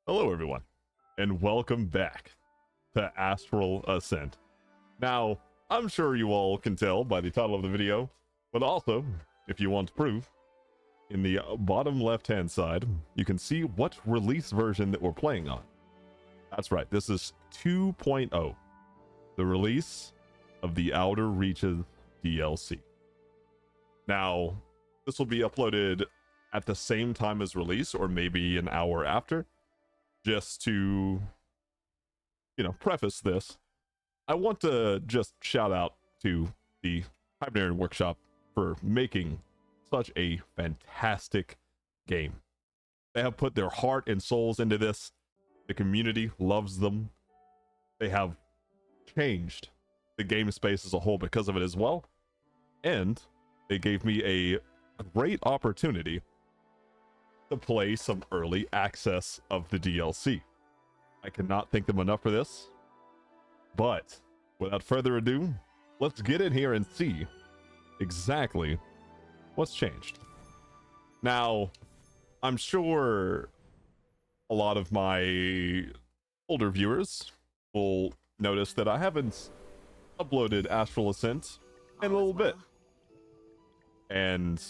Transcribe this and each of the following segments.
Hello everyone, and welcome back to Astral Ascent. Now, I'm sure you all can tell by the title of the video, but also, if you want proof, in the bottom left-hand side, you can see what release version that we're playing on. That's right, this is 2.0, the release of the Outer Reaches DLC. Now, this will be uploaded at the same time as release, or maybe an hour after. Just to, preface this, I want to just shout out to the Hibernarian Workshop for making such a fantastic game. They have put their heart and souls into this. The community loves them. They have changed the game space as a whole because of it as well. And they gave me a great opportunity to play some early access of the DLC. I cannot thank them enough for this. But without further ado, let's get in here and see exactly what's changed. Now, I'm sure a lot of my older viewers will notice that I haven't uploaded Astral Ascent in a little bit. And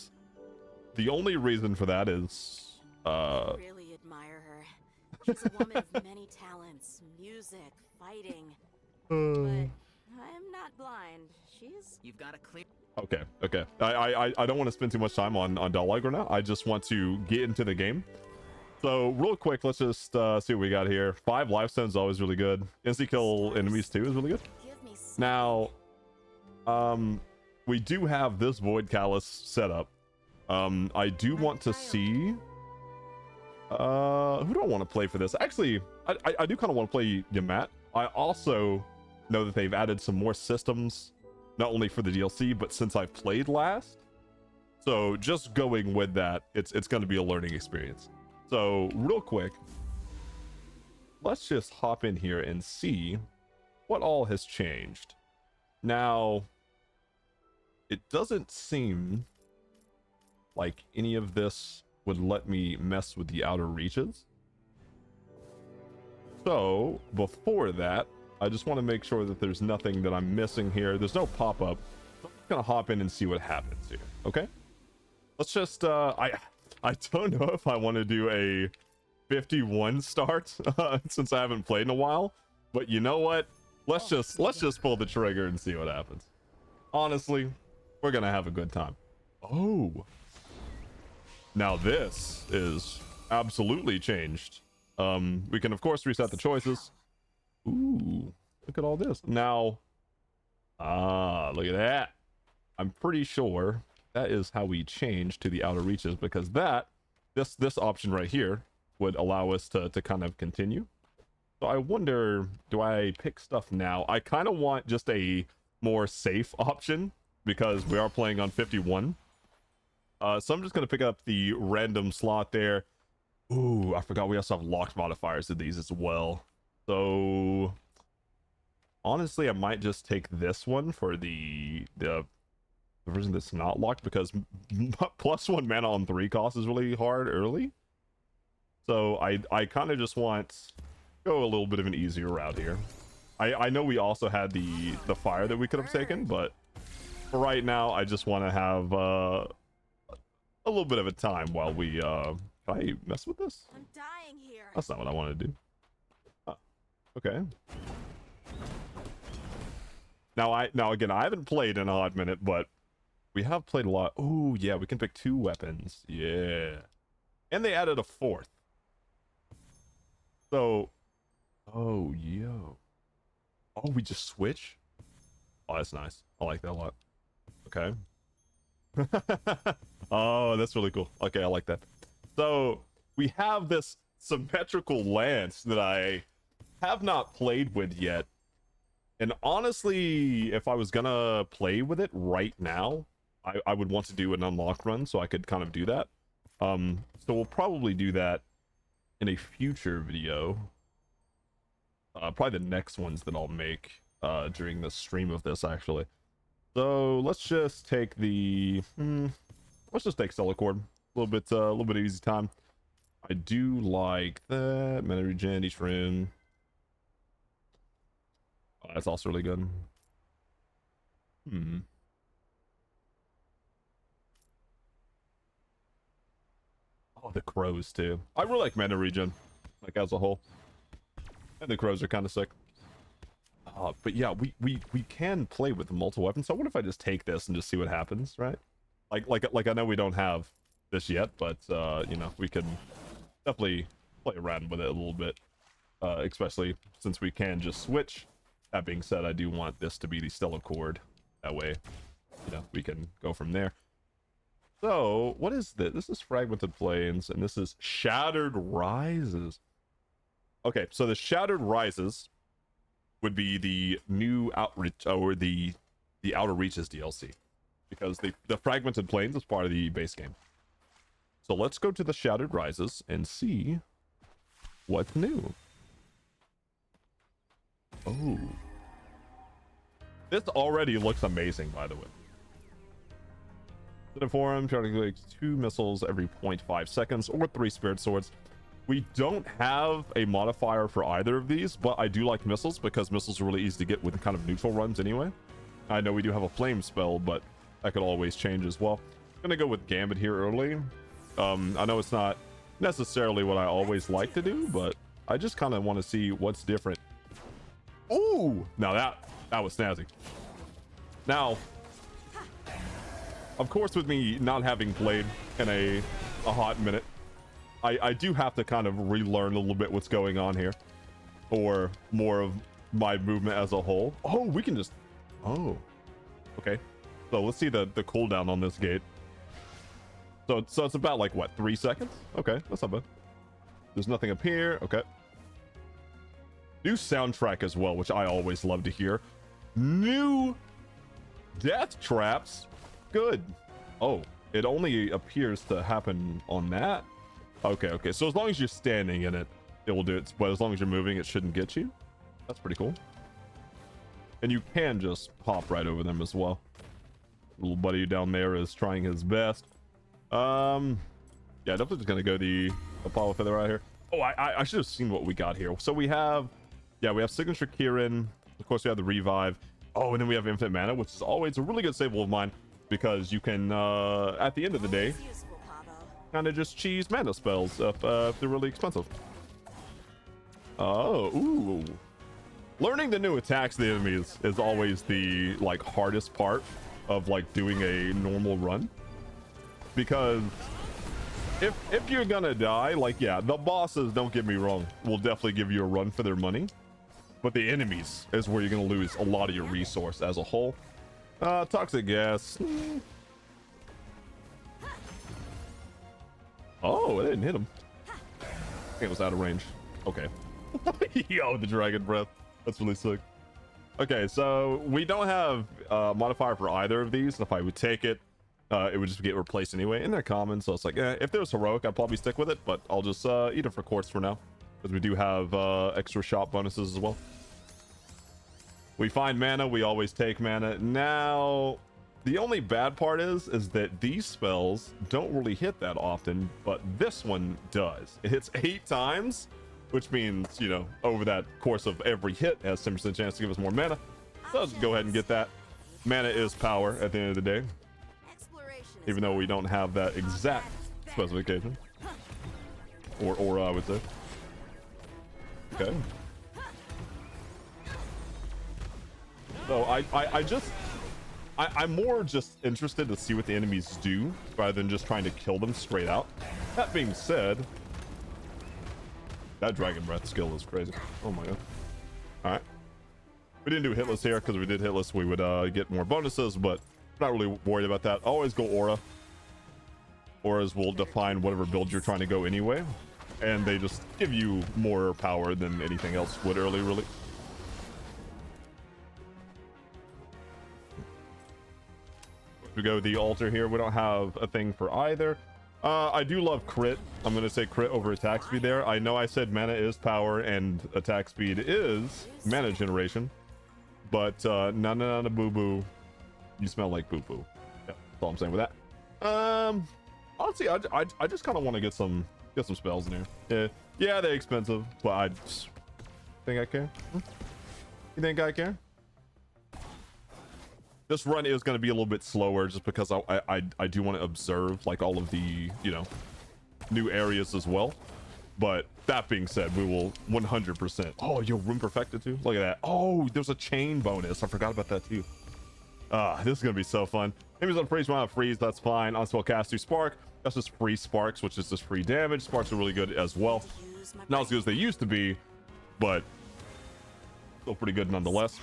the only reason for that is I really admire her. She's a woman of many talents, music, fighting. But I'm not blind. You've got a clear. Okay. I don't want to spend too much time on Roguelike right now. I just want to get into the game. So real quick, let's just see what we got here. 5 life stones is always really good. Instant kill enemies too is really good. Now, we do have this Void Callus set up. I do want to see who do I want to play for this. Actually, I do kind of want to play Yamat. I also know that they've added some more systems, not only for the DLC, but since I've played last. So just going with that, it's going to be a learning experience. So real quick, let's just hop in here and see what all has changed. Now, it doesn't seem like any of this would let me mess with the outer reaches. So before that, I just want to make sure that there's nothing that I'm missing here. There's no pop-up. So I'm just gonna hop in and see what happens here. Okay, let's just I don't know if I want to do a 51 start since I haven't played in a while, but you know what, let's just pull the trigger and see what happens. Honestly, we're gonna have a good time. Oh, now this is absolutely changed. We can of course reset the choices. Ooh, look at all this. Now, look at that. I'm pretty sure that is how we change to the outer reaches, because this option right here would allow us to kind of continue. So I wonder, do I pick stuff now? I kind of want just a more safe option because we are playing on 51. So I'm just going to pick up the random slot there. Ooh, I forgot we also have locked modifiers to these as well. So honestly, I might just take this one for the version that's not locked, because +1 mana on 3 cost is really hard early. So I kind of just want go a little bit of an easier route here. I know we also had the fire that we could have taken, but for right now, I just want to have a little bit of a time while we can I mess with this? I'm dying here. That's not what I want to do. Okay. Now again, I haven't played in a hot minute, but we have played a lot. Oh yeah, we can pick 2 weapons. Yeah. And they added a 4th. So oh yo. Oh, we just switch? Oh, that's nice. I like that a lot. Okay. Oh, that's really cool. Okay, I like that. So we have this symmetrical lance that I have not played with yet. And honestly, if I was gonna play with it right now, I would want to do an unlock run so I could kind of do that. So we'll probably do that in a future video. Probably the next ones that I'll make during the stream of this, actually. So let's just take the let's just take Stellar Cord. A little bit easy time. I do like that. Mana regen each room. Oh, that's also really good. Oh, the crows too. I really like mana regen, like as a whole. And the crows are kind of sick. But yeah, we can play with multiple weapons. So what if I just take this and just see what happens, right? Like I know we don't have this yet, but you know, we can definitely play around with it a little bit. Especially since we can just switch. That being said, I do want this to be the Stellar Cord. That way, you know, we can go from there. So, what is this? This is Fragmented Plains, and this is Shattered Rises. Okay, so the Shattered Rises would be the new outreach, or the Outer Reaches DLC. Because the Fragmented Plains is part of the base game. So let's go to the Shattered Rises and see what's new. Oh. This already looks amazing, by the way. In the forum, charging like 2 missiles every 0.5 seconds or 3 spirit swords. We don't have a modifier for either of these, but I do like missiles because missiles are really easy to get with kind of neutral runs anyway. I know we do have a flame spell, but that could always change as well. I'm gonna go with Gambit here early. I know it's not necessarily what I always like to do, but I just kind of want to see what's different. Ooh, now that was snazzy. Now, of course, with me not having played in a hot minute, I do have to kind of relearn a little bit what's going on here, or more of my movement as a whole. Oh, we can just, oh, okay. So let's see the cooldown on this gate. So it's about like what, 3 seconds? Okay, that's not bad. There's nothing up here. Okay. New soundtrack as well, which I always love to hear. New death traps. Good. Oh, it only appears to happen on that. Okay. So as long as you're standing in it, it will do it. But as long as you're moving, it shouldn't get you. That's pretty cool. And you can just hop right over them as well. Little buddy down there is trying his best. Yeah, definitely just gonna go the Apollo Feather right here. Oh, I should have seen what we got here. So we have, yeah, we have Signature Kieran. Of course, we have the Revive. Oh, and then we have Infinite Mana, which is always a really good save of mine because you can, at the end of the day, kind of just cheese mana spells if they're really expensive. Oh, ooh. Learning the new attacks of the enemies is always the, like, hardest part of, like, doing a normal run. Because if you're gonna die, like, yeah, the bosses, don't get me wrong, will definitely give you a run for their money. But the enemies is where you're gonna lose a lot of your resource as a whole. Toxic gas. Oh, it didn't hit him. I think it was out of range. Okay. Yo, the dragon breath. That's really sick. Okay, so we don't have a modifier for either of these. If I would take it, it would just get replaced anyway. And they're common, so it's like, if there was heroic, I'd probably stick with it, but I'll just eat it for quartz for now. Because we do have extra shot bonuses as well. We find mana, we always take mana. Now, the only bad part is that these spells don't really hit that often, but this one does. It hits 8 times, which means, you know, over that course of every hit, it has 10% chance to give us more mana. So let's go ahead and get that. Mana is power at the end of the day. Even though we don't have that exact specification. Or aura, I would say. Okay. So I'm more just interested to see what the enemies do rather than just trying to kill them straight out. That being said, that dragon breath skill is crazy. Oh my god. Alright. We didn't do hitless here because if we did hitless we would get more bonuses, but not really worried about that. Always go aura. Auras will define whatever build you're trying to go anyway, and they just give you more power than anything else would early, really. We go the altar here. We don't have a thing for either. I do love crit. I'm gonna say crit over attack speed there. I know I said mana is power and attack speed is mana generation, but na boo boo. You smell like boo boo. Yeah, that's all I'm saying with that. Honestly, I just kind of want to get some Get some spells in here. Yeah, they're expensive, but I just think I care. You think I care? This run is going to be a little bit slower just because I do want to observe like all of the, you know, new areas as well. But that being said, we will 100%. Oh, yo, room perfected too. Look at that. Oh, there's a chain bonus. I forgot about that too. This is gonna be so fun. Enemies on freeze, run out freeze. That's fine. On spell cast through spark. That's just free sparks, which is just free damage. Sparks are really good as well. Not as good as they used to be, but still pretty good nonetheless.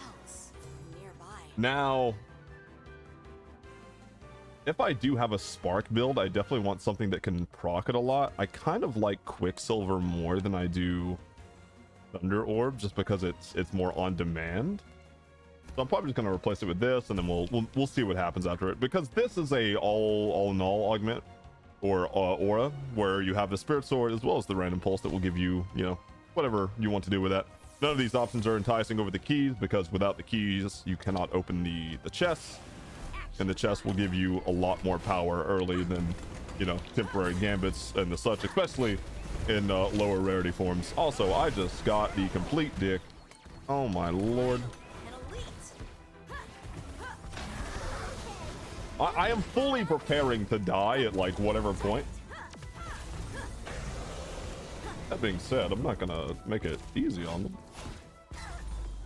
Now, if I do have a spark build, I definitely want something that can proc it a lot. I kind of like Quicksilver more than I do Thunder Orb, just because it's more on demand. So I'm probably just gonna replace it with this, and then we'll see what happens after it. Because this is a all null augment or aura, where you have the Spirit Sword as well as the Random Pulse that will give you, you know, whatever you want to do with that. None of these options are enticing over the keys, because without the keys, you cannot open the chests. And the chest will give you a lot more power early than, you know, temporary gambits and the such, especially in lower rarity forms. Also, I just got the complete dick. Oh my lord. I am fully preparing to die at like whatever point. That being said, I'm not gonna make it easy on them.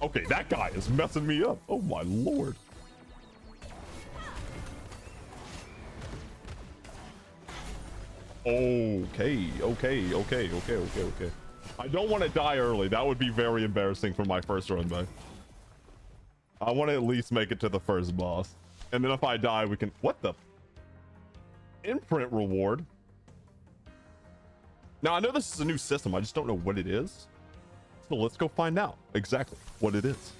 Okay, that guy is messing me up. Oh my lord. Okay. I don't want to die early. That would be very embarrassing for my first run back. I want to at least make it to the first boss. And then if I die, we can... What the... Imprint reward? Now, I know this is a new system. I just don't know what it is. So let's go find out exactly what it is.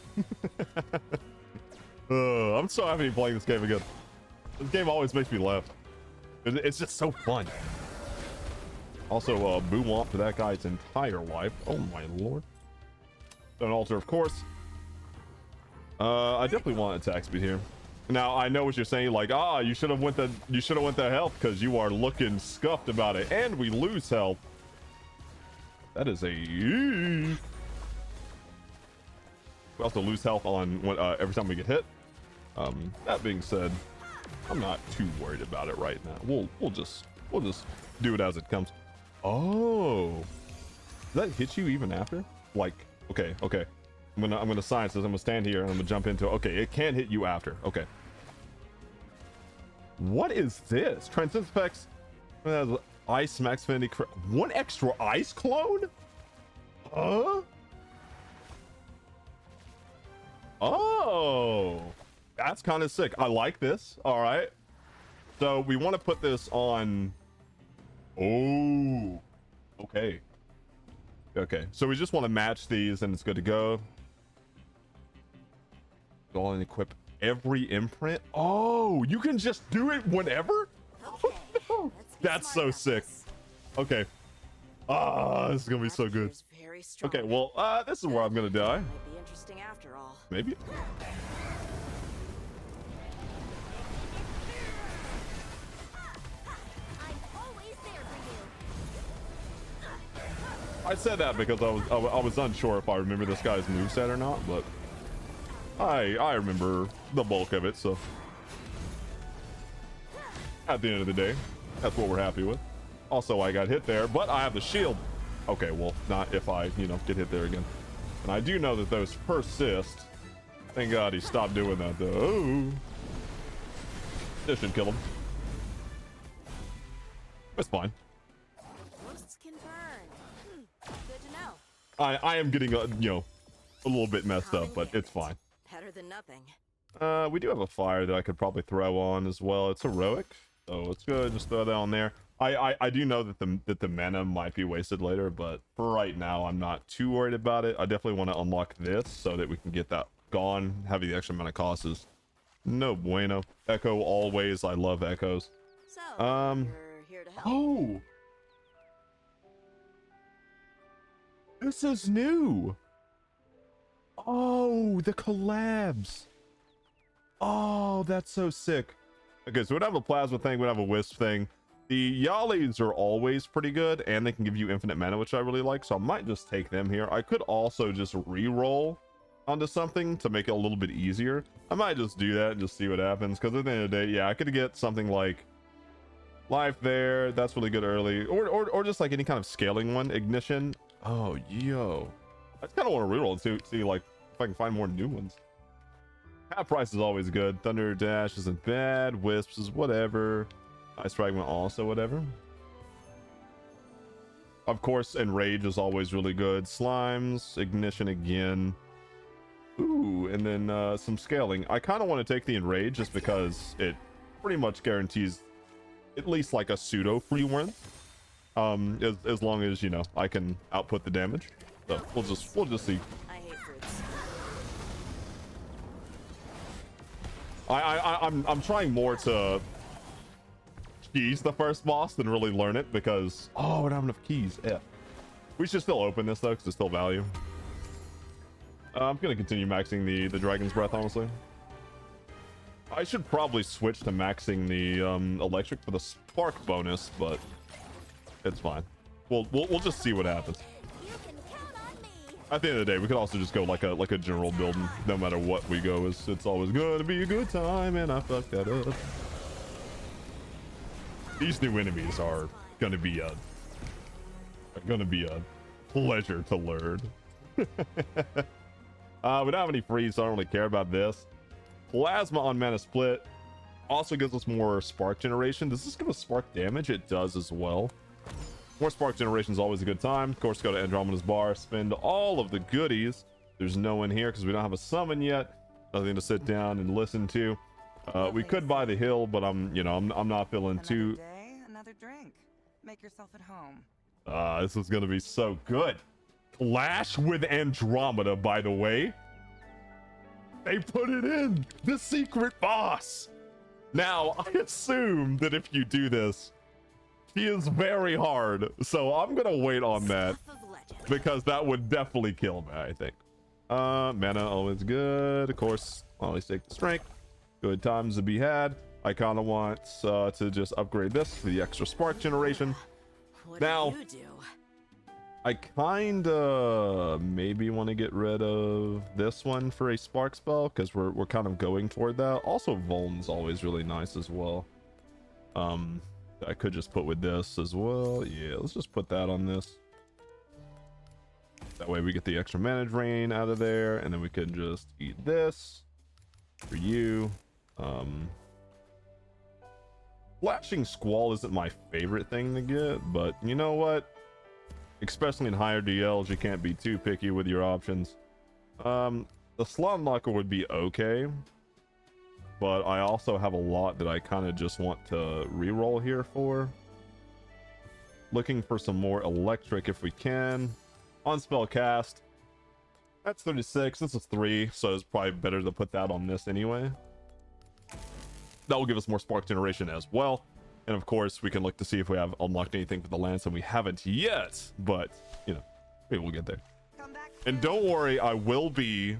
I'm so happy to be playing this game again. This game always makes me laugh. It's just so fun. Also, boo womp to that guy's entire life. Oh my lord. An altar, of course. I definitely want attack speed here. Now I know what you're saying, like, you should have went the health because you are looking scuffed about it, and we lose health. That is a. We also lose health on every time we get hit. That being said, I'm not too worried about it right now. We'll just do it as it comes. Oh, does that hit you even after? Like, okay. I'm gonna science this. I'm gonna stand here and I'm gonna jump into it. Okay, it can hit you after. Okay. What is this? Transcends effects. Ice max affinity. One extra ice clone? Huh? Oh, that's kind of sick. I like this. All right. So we want to put this on. Oh, okay. So we just want to match these and it's good to go. Go and equip every imprint. Oh, you can just do it whenever? Okay, oh, no. That's so sick. Okay. This is gonna be so good. Okay, well, this is where I'm gonna die. Might be interesting after all. Maybe. I said that because I was unsure if I remember this guy's moveset or not, but I remember the bulk of it, so at the end of the day, that's what we're happy with. Also, I got hit there, but I have the shield. Okay, well, not if I, you know, get hit there again. And I do know that those persist. Thank God he stopped doing that, though. Oh. This should kill him. It's fine. Ghosts can burn. Good to know. I am getting, you know, a little bit messed up, but it's fine. Better than nothing. We do have a fire that I could probably throw on as well. It's heroic, so it's good. Just throw that on there. I do know that the mana might be wasted later, but for right now, I'm not too worried about it. I definitely want to unlock this so that we can get that gone. Having the extra amount of cost is no bueno. Echo always. I love echoes. So you're here to help. Oh, this is new. Oh, the collabs. Oh, that's so sick. Okay, so we'd have a plasma thing, we'd have a wisp thing. The Yalis are always pretty good, and they can give you infinite mana, which I really like, so I might just take them here. I could also just re-roll onto something to make it a little bit easier. I might just do that and just see what happens, because at the end of the day, yeah, I could get something like life there. That's really good early, or just like any kind of scaling one. Ignition. Oh, yo. I just kind of want to re-roll to see like if I can find more new ones. Half price is always good. Thunder Dash isn't bad. Wisps is whatever. Ice Fragment also whatever. Of course, Enrage is always really good. Slimes, Ignition again. Ooh, and then some scaling. I kind of want to take the Enrage just because it pretty much guarantees at least like a pseudo free win. As long as, you know, I can output the damage. So we'll just see. I hate fruits. I'm trying more to keys the first boss than really learn it, because I don't have enough keys. Yeah, we should still open this though, because it's still value. I'm gonna continue maxing the Dragon's Breath, honestly. I should probably switch to maxing the electric for the spark bonus, but it's fine. We'll just see what happens. You can count on me. At the end of the day, we could also just go like a general build, and no matter what we go, it's always gonna be a good time, and I fucked that up. These new enemies are gonna be a pleasure to learn. We don't have any freeze, so I don't really care about this. Plasma on Mana Split also gives us more spark generation. Does this give us spark damage? It does as well. More spark generation is always a good time. Of course, go to Andromeda's bar, spend all of the goodies. There's no one here because we don't have a summon yet. Nothing to sit down and listen to. We could buy the hill, but I'm not feeling too. Day, another drink. Make yourself at home. This is gonna be so good. Clash with Andromeda, by the way. They put it in the secret boss. Now, I assume that if you do this, he is very hard. So I'm gonna wait on that, because that would definitely kill me, I think. Mana always good. Of course, always take the strength. Good times to be had. I kind of want to just upgrade this for the extra spark generation. What Now, do you do? I kind of maybe want to get rid of this one for a spark spell, because we're kind of going toward that. Also, Vuln's always really nice as well. I could just put with this as well. Yeah, let's just put that on this. That way we get the extra mana drain out of there, and then we can just eat this for you. Flashing Squall isn't my favorite thing to get, but you know what? Especially in higher DLs, you can't be too picky with your options. The Slot Unlocker would be okay, but I also have a lot that I kind of just want to reroll here for. Looking for some more electric if we can. On spell cast. That's 36. This is 3, so it's probably better to put that on this anyway. That will give us more spark generation as well. And of course, we can look to see if we have unlocked anything for the lance, and we haven't yet, but you know, maybe we'll get there. And don't worry, I will be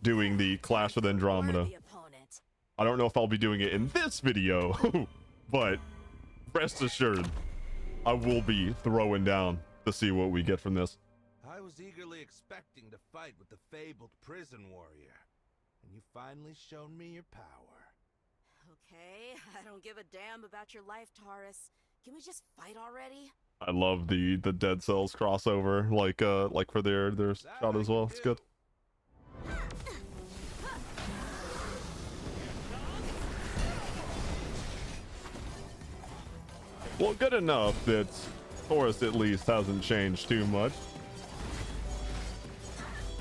doing the Clash with Andromeda. I don't know if I'll be doing it in this video, but rest assured, I will be throwing down to see what we get from this. I was eagerly expecting to fight with the fabled prison warrior, and you finally shown me your power. Okay, I don't give a damn about your life, Taurus. Can we just fight already? I love the Dead Cells crossover, like for their shot as well. It's good. Well, good enough that Taurus at least hasn't changed too much.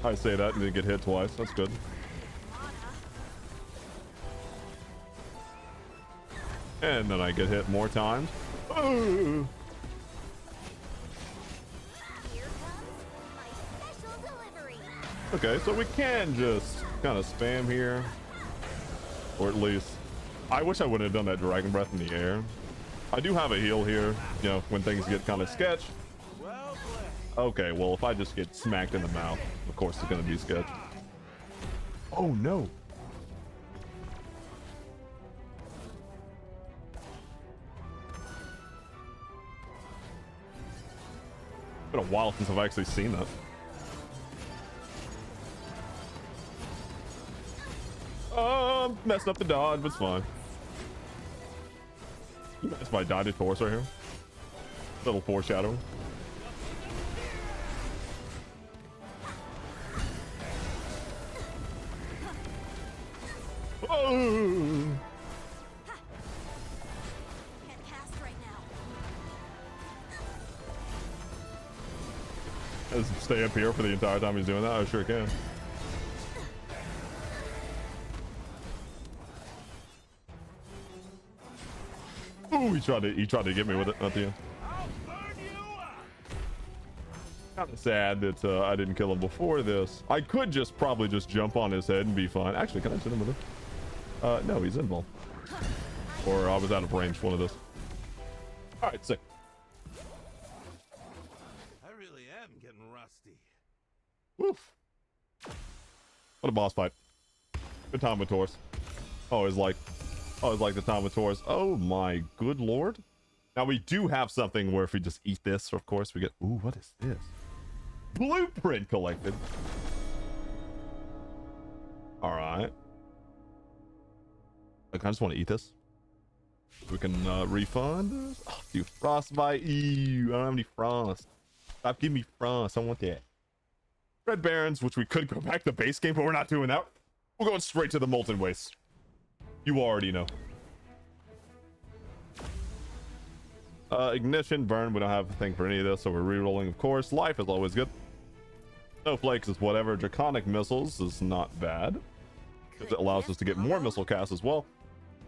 I say that and then get hit twice. That's good. And then I get hit more times. Ooh. Okay, so we can just kind of spam here. Or at least, I wish I wouldn't have done that Dragon Breath in the air. I do have a heal here, you know, when things get kind of sketch. Okay, well, if I just get smacked in the mouth, of course it's going to be sketch. Oh, no. Been a while since I've actually seen that. Messing up the dodge, but it's fine. That's my died to Taurus right here. Little foreshadowing. Oh! Can't cast right now. Just stay up here for the entire time he's doing that. I sure can. Ooh, he tried to get me with it at the end. Kind of sad that I didn't kill him before this. I could probably just jump on his head and be fine. Actually, can I hit him with it? No, he's involved. Or I was out of range, one of those. All right, sick. I really am getting rusty. Woof. What a boss fight. Good time with Taurus. Always like the time with Taurus. Oh my good lord. Now we do have something where if we just eat this, of course, we get... Ooh, what is this? Blueprint collected. All right. Like, I just want to eat this. We can refund this. Oh, dude, frostbite. Ew, I don't have any frost. Stop giving me frost. I want that. Red Barons, which we could go back to base game, but we're not doing that. We're going straight to the molten waste. You already know. Ignition, burn. We don't have a thing for any of this, so we're re-rolling, of course. Life is always good. Snowflakes is whatever. Draconic missiles is not bad, because it allows us to get more missile casts as well.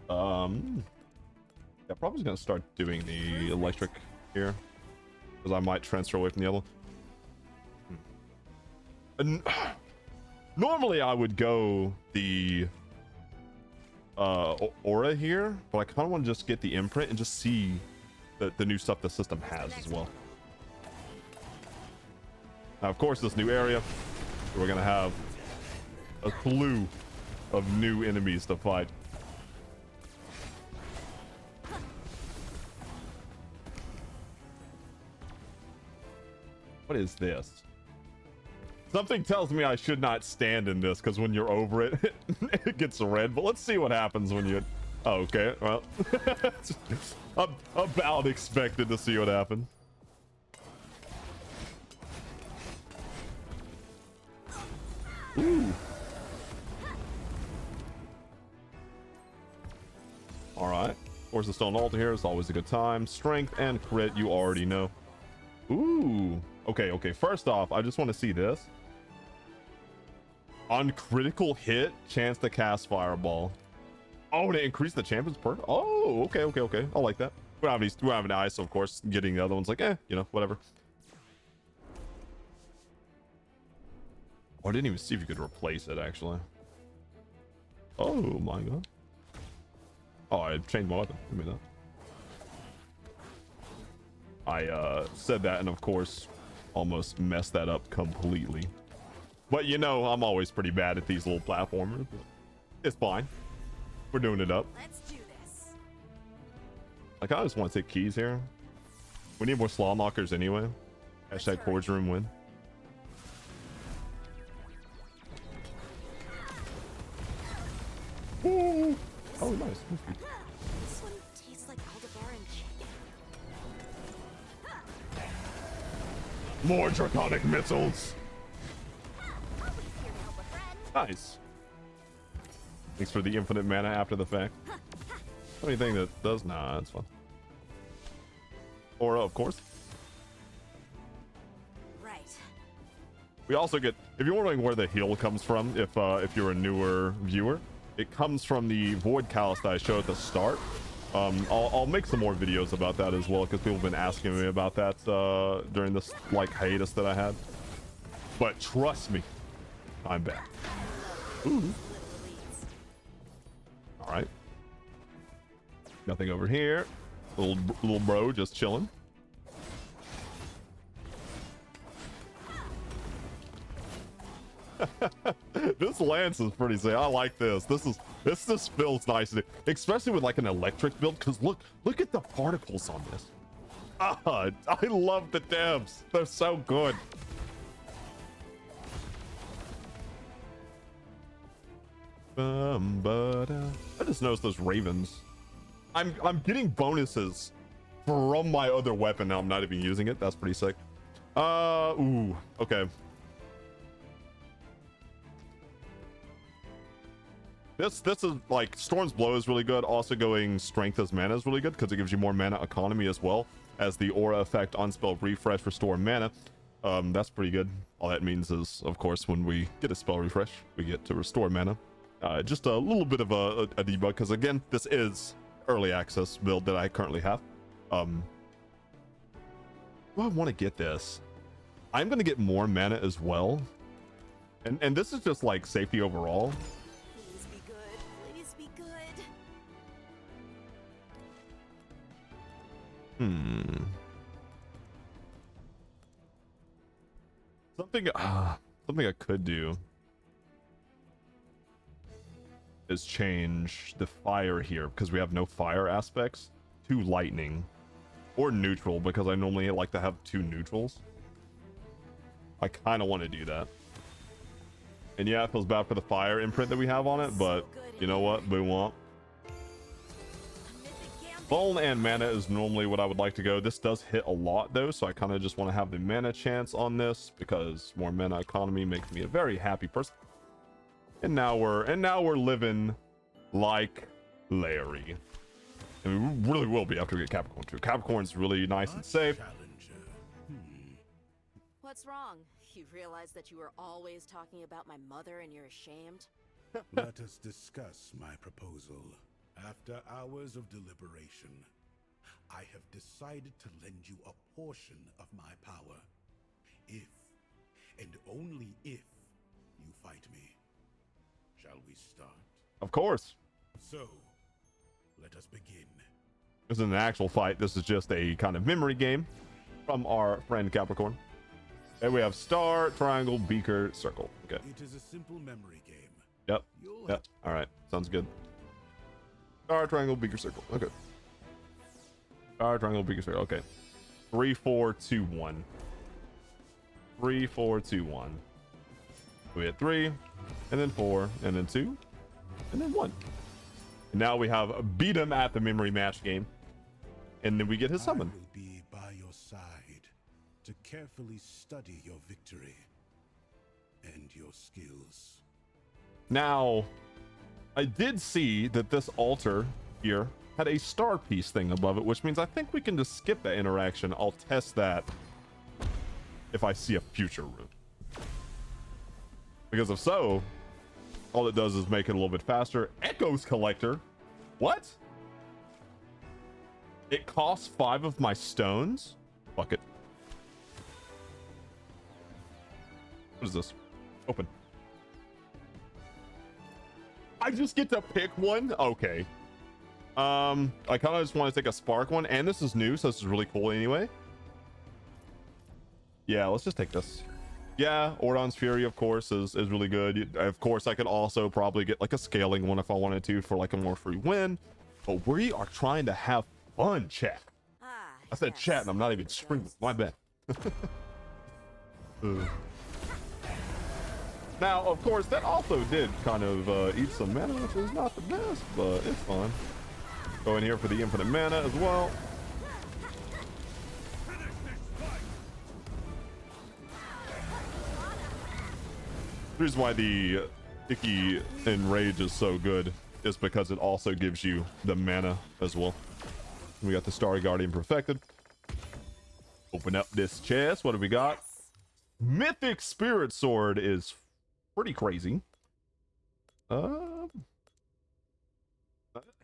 Yeah, probably just gonna start doing the electric here, because I might transfer away from the other. And normally I would go the aura here, but I kind of want to just get the imprint and just see the new stuff the system has as well. Now, of course, this new area, we're gonna have a slew of new enemies to fight. What is this? Something tells me I should not stand in this, because when you're over it, it gets red. But let's see what happens when you... Oh, okay, well... I'm about expected to see what happens. Ooh. Alright. Force the Stone Altar here is always a good time. Strength and crit, you already know. Ooh. Okay. First off, I just want to see this. On critical hit, chance to cast Fireball. Oh, to increase the champion's perk? Oh, okay. I like that. We don't have an eye, so of course, getting the other one's like, whatever. Oh, I didn't even see if you could replace it, actually. Oh my god. Oh, I changed my weapon. Give me that. I said that and of course almost messed that up completely. But I'm always pretty bad at these little platformers. It's fine. We're doing it up. Let's do this. Like, I just want to take keys here. We need more slaw knockers anyway. Hashtag Forge Room win. Ooh. Oh, nice. This one tastes like Aldebaran chicken. More draconic missiles. I'll be here to help a friend. Nice. Thanks for the infinite mana after the fact. Anything that does? Nah, that's fun. Aura, of course. Right. We also get, if you're wondering where the heal comes from, if you're a newer viewer, it comes from the Void Callus that I showed at the start. I'll make some more videos about that as well, because people have been asking me about that during this hiatus that I had. But trust me, I'm back. Ooh. All right. Nothing over here. Little bro just chilling. This lance is pretty sick. I like this. This just feels nice, especially with like an electric build. Because look at the particles on this. I love the devs. They're so good. I just noticed those ravens. I'm getting bonuses from my other weapon now. I'm not even using it. That's pretty sick. Ooh, okay. This is like Storm's Blow is really good. Also going Strength as mana is really good because it gives you more mana economy as well as the aura effect on spell refresh restore mana. That's pretty good. All that means is, of course, when we get a spell refresh, we get to restore mana. Just a little bit of a debug because again, this is early access build that I currently have. Do I want to get this? I'm going to get more mana as well. And this is just like safety overall. Please be good. Please be good. Something I could do is change the fire here because we have no fire aspects to lightning or neutral because I normally like to have 2 neutrals. I kind of want to do that. And yeah, it feels bad for the fire imprint that we have on it, but you know what? We want bone and mana is normally what I would like to go. This does hit a lot though, so I kind of just want to have the mana chance on this because more mana economy makes me a very happy person. And now we're living like Larry. And we really will be after we get Capricorn too. Capricorn's really nice and safe. What's wrong? You realize that you were always talking about my mother and you're ashamed? Let us discuss my proposal. After hours of deliberation, I have decided to lend you a portion of my power. If, and only if, you fight me. Shall we start? Of course. So, let us begin. This isn't an actual fight. This is just a kind of memory game from our friend Capricorn. And we have star, triangle, beaker, circle. Okay. It is a simple memory game. Yep. Yep. All right. Sounds good. Star, triangle, beaker, circle. Okay. Star, triangle, beaker, circle. Okay. 3, 4, 2, 1. 3, 4, 2, 1. We hit 3, and then 4, and then 2, and then 1. And now we have beat him at the memory match game. And then we get his summon. I will be by your side to carefully study your victory and your skills. Now, I did see that this altar here had a star piece thing above it, which means I think we can just skip that interaction. I'll test that if I see a future room. Because if so, all it does is make it a little bit faster. Echoes Collector? What? It costs 5 of my stones? Fuck it. What is this? Open. I just get to pick one? Okay. I kind of just want to take a spark one, and this is new, so this is really cool anyway. Yeah, let's just take this. Yeah, Ordon's Fury, of course, is really good. Of course, I could also probably get like a scaling one if I wanted to for like a more free win. But we are trying to have fun, chat. I said yes. chat, and I'm not even streaming. My bad. Now, of course, that also did kind of eat some mana, which is not the best, but it's fine. Go in here for the infinite mana as well. The reason why the Icky Enrage is so good is because it also gives you the mana as well. We got the Starry Guardian perfected. Open up this chest. What do we got? Yes. Mythic Spirit Sword is pretty crazy.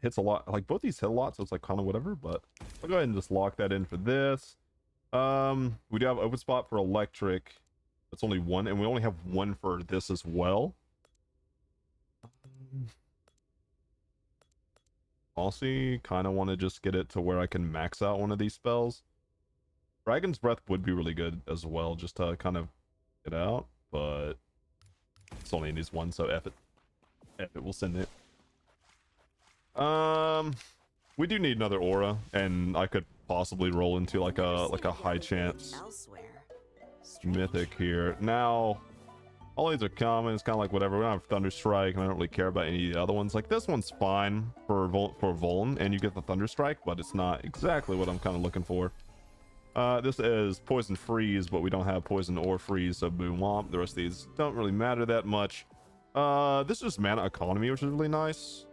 Hits a lot. Like both these hit a lot, so it's like kind of whatever. But I'll go ahead and just lock that in for this. We do have open spot for electric. It's only 1, and we only have 1 for this as well. Also, kind of want to just get it to where I can max out one of these spells. Dragon's Breath would be really good as well, just to kind of get out, but it's only needs 1, so F it. F it, we'll send it. We do need another aura, and I could possibly roll into like a high chance Elsewhere. mythic here. Now, all these are common. It's kind of like whatever. We don't have Thunderstrike, and I don't really care about any of the other ones. Like this one's fine for Vuln, and you get the Thunderstrike, but it's not exactly what I'm kind of looking for. This is Poison Freeze, but we don't have Poison or Freeze, so boom womp. The rest of these don't really matter that much. This is Mana Economy, which is really nice.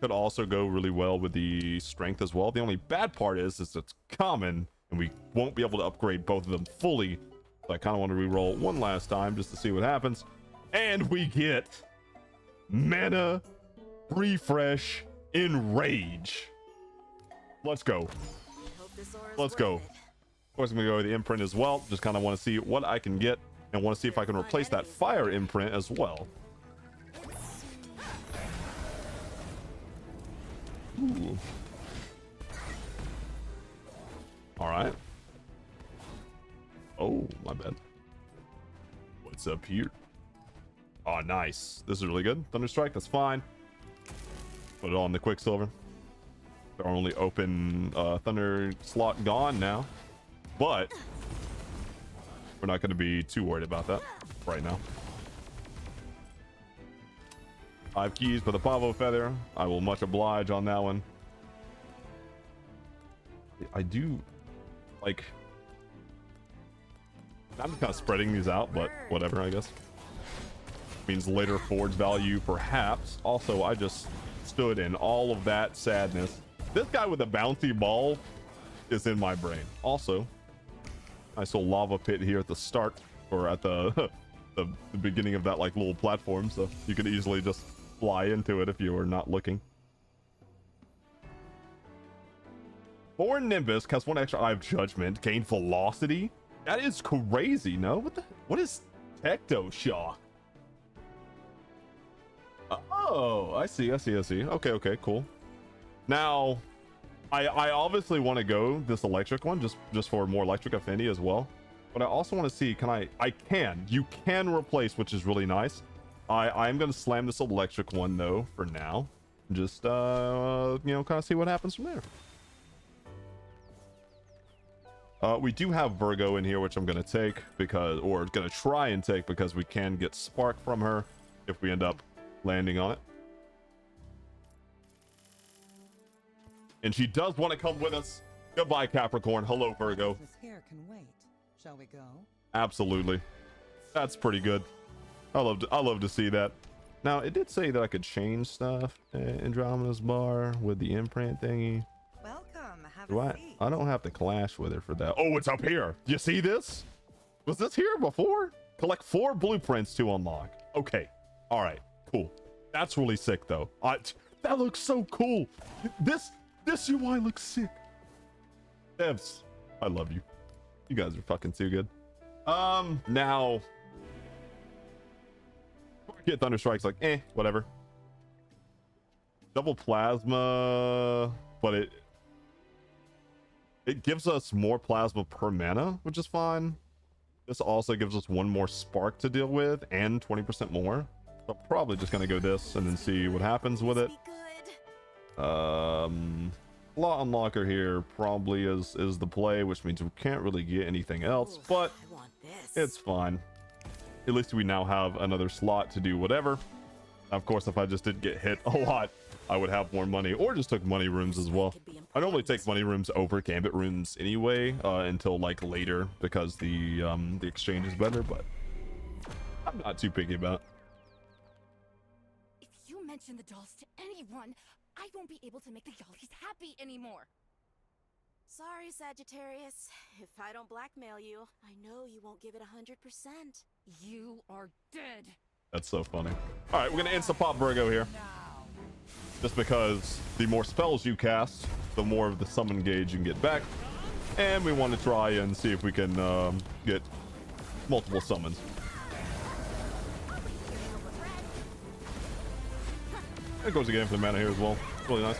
Could also go really well with the Strength as well. The only bad part is it's common, and we won't be able to upgrade both of them fully. So I kind of want to re-roll one last time just to see what happens. And we get Mana Refresh Enrage. Let's go. Let's go. Of course, I'm going to go with the imprint as well. Just kind of want to see what I can get and want to see if I can replace that fire imprint as well. Ooh. All right. Oh, my bad. What's up here? Oh, nice. This is really good. Thunderstrike, that's fine. Put it on the Quicksilver. Our only open Thunder slot gone now. But we're not going to be too worried about that right now. 5 keys for the Pavo Feather. I will much oblige on that one. I do like... I'm just kind of spreading these out, but whatever, I guess. Means later forge value, perhaps. Also, I just stood in all of that sadness. This guy with a bouncy ball is in my brain. Also, nice little lava pit here at the start, or at the the beginning of that like little platform, so you could easily just fly into it if you were not looking. For Nimbus, cast 1 extra Eye of Judgment, gain velocity. That is crazy, no? What is Tecto Shock? Oh, I see. Okay, cool. Now, I obviously want to go this electric one just for more electric affinity as well. But I also want to see, you can replace, which is really nice. I'm going to slam this electric one though for now. Just, kind of see what happens from there. We do have Virgo in here, which I'm going to take or going to try and take because we can get Spark from her if we end up landing on it. And she does want to come with us. Goodbye, Capricorn. Hello, Virgo. This here can wait. Shall we go? Absolutely. That's pretty good. I love to see that. Now, it did say that I could change stuff. Andromeda's bar with the imprint thingy. Welcome. Have Do a seat. I don't have to clash with her for that. Oh, it's up here. You see this? Was this here before? Collect 4 blueprints to unlock. Okay. All right. Cool. That's really sick, though. That looks so cool. This UI looks sick. Devs, I love you. You guys are fucking too good. Now, get Thunderstrike's like, whatever. Double plasma, but it gives us more plasma per mana, which is fine. This also gives us 1 more spark to deal with and 20% more. So probably just gonna go this and then see what happens with it. Slot unlocker here probably is the play, which means we can't really get anything else, but it's fine. At least we now have another slot to do whatever. Of course, if I just didn't get hit a lot, I would have more money, or just took money rooms as well. I normally take money rooms over gambit rooms anyway, until like later, because the exchange is better, but I'm not too picky about it. If you mention the dolls to anyone, I won't be able to make the Yallies happy anymore. Sorry, Sagittarius. If I don't blackmail you, I know you won't give it 100%. You are dead. That's so funny. All right, we're gonna insta-pop Virgo here. Just because the more spells you cast, the more of the summon gauge you can get back. And we want to try and see if we can get multiple summons. It goes again for the mana here as well. Really nice.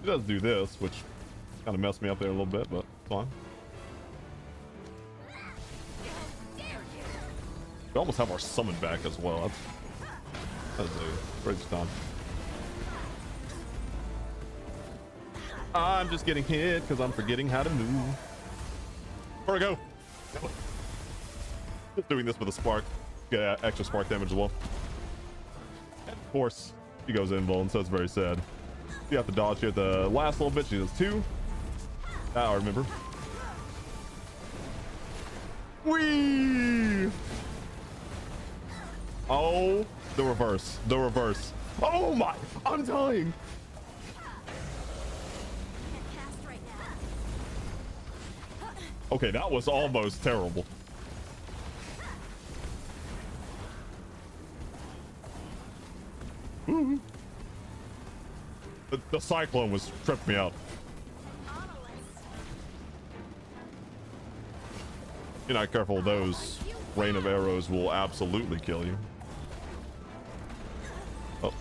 It does do this, which kind of messed me up there a little bit, but it's fine. We almost have our summon back as well. That's a crazy time. I'm just getting hit because I'm forgetting how to move. Where I go? Just doing this with a spark. Get extra spark damage as well. And of course, she goes invuln, so it's very sad. You have to dodge here at the last little bit. She does 2. That I remember. Whee! Oh, the reverse. The reverse. Oh my! I'm dying! Can't cast right now. Okay, that was almost terrible. Woo. The cyclone was tripping me out. If you're not careful, those rain of arrows will absolutely kill you. Oh.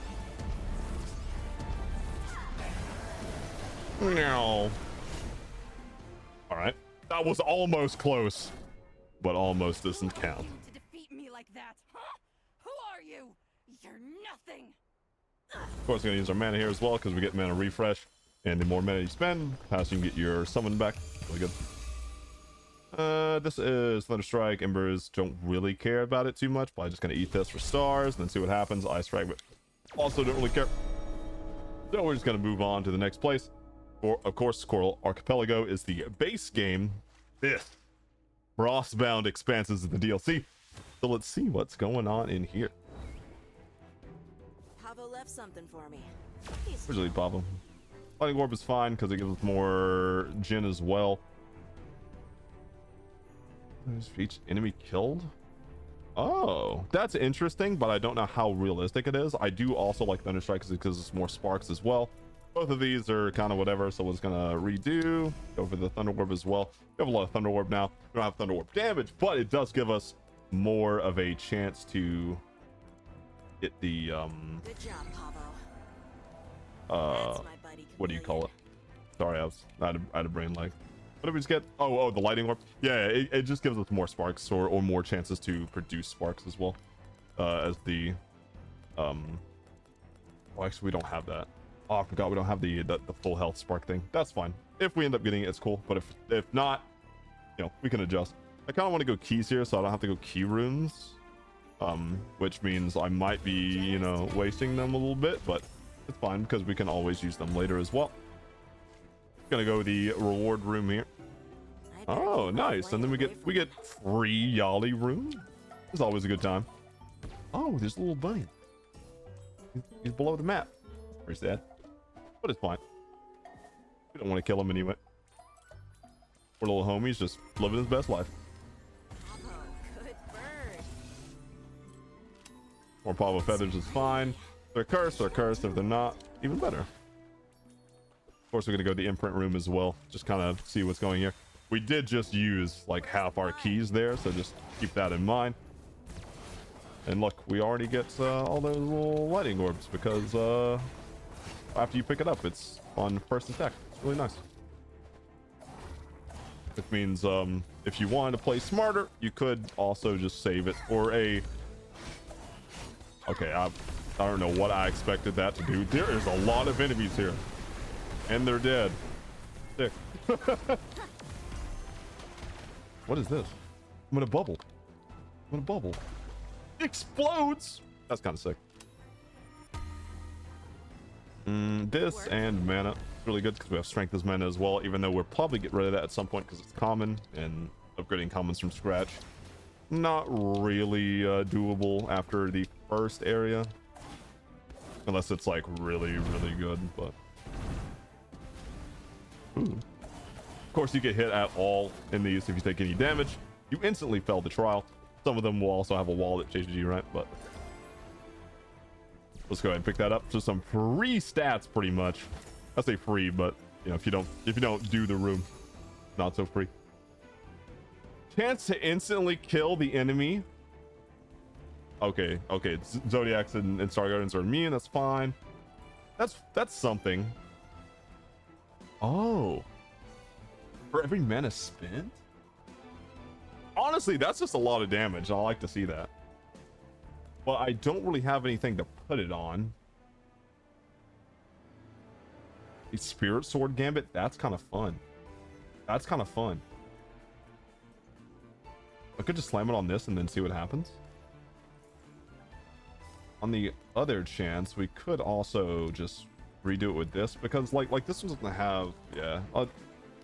No. All right. That was almost close, but almost doesn't count. To defeat me like that, huh? Who are you? You're nothing. Of course, we're gonna use our mana here as well because we get mana refresh, and the more mana you spend, the faster you can get your summon back. Really good. This is Thunderstrike. Embers don't really care about it too much. Probably just gonna eat this for stars and then see what happens. Ice Fragment also don't really care. So we're just gonna move on to the next place. Of course, Coral Archipelago is the base game. This frostbound expanses of the DLC. So let's see what's going on in here. Pavo left something for me. Usually Pavo. Lightning Orb is fine because it gives us more Jin as well. Each enemy killed. Oh, that's interesting, but I don't know how realistic it is. I do also like Thunderstrike because it gives us more sparks as well. Both of these are kind of whatever, so we're just gonna redo. Go for the Thunder Orb as well. We have a lot of Thunder Orb now. We don't have Thunder Orb damage, but it does give us more of a chance to hit the Good job, Pavo. That's my buddy what do you call it? Chameleon. Sorry, I had a brain lag. What did we just get? Oh, the lightning orb. Yeah, it just gives us more sparks or more chances to produce sparks as well. As the well, actually we don't have that. Oh, I forgot we don't have the full health spark thing. That's fine. If we end up getting it, it's cool. But if not, you know, we can adjust. I kind of want to go keys here, so I don't have to go key runes. Which means I might be, you know, wasting them a little bit, but it's fine because we can always use them later as well. Gonna go the reward room here. Oh, nice. And then we get free Yali room. It's always a good time. Oh, there's a little bunny. He's below the map. Pretty sad, but it's fine. We don't want to kill him anyway. Poor little homie's just living his best life. Pavo, good bird. More Pavo feathers is fine. If they're cursed, they're cursed. If they're not, even better. Of course, we're gonna go to the imprint room as well. Just kind of see what's going here. We did just use like half our keys there, so just keep that in mind. And look, we already get all those little lightning orbs because after you pick it up, it's on first attack. It's really nice. Which means if you wanted to play smarter, you could also just save it for a. Okay, I don't know what I expected that to do. There is a lot of enemies here. And they're dead. Sick. What is this? I'm in a bubble. I'm in a bubble. It explodes! That's kind of sick. This and mana. Really good because we have strength as mana as well, even though we'll probably get rid of that at some point because it's common and upgrading commons from scratch. Not really doable after the first area. Unless it's like really, really good, but. Ooh. Of course, you get hit at all in these if you take any damage. You instantly fail the trial. Some of them will also have a wall that chases you, right? But let's go ahead and pick that up. So some free stats, pretty much. I say free, but you know, if you don't do the room, not so free. Chance to instantly kill the enemy. Okay, Zodiacs and Star Guardians are immune. That's fine. That's something. Oh, for every mana spent? Honestly, that's just a lot of damage. I like to see that. But I don't really have anything to put it on. A spirit sword gambit. That's kind of fun. That's kind of fun. I could just slam it on this and then see what happens. On the other chance, we could also just redo it with this, because like this one's gonna have, yeah.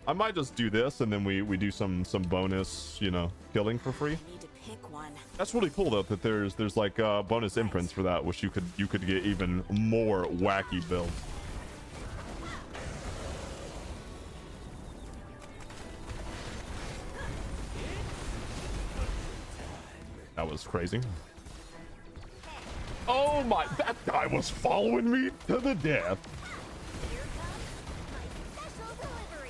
I might just do this and then we do some bonus, you know, killing for free. I need to pick one. That's really cool though, that there's like bonus imprints for that, which you could get even more wacky builds. That was crazy. Oh my, that guy was following me to the death.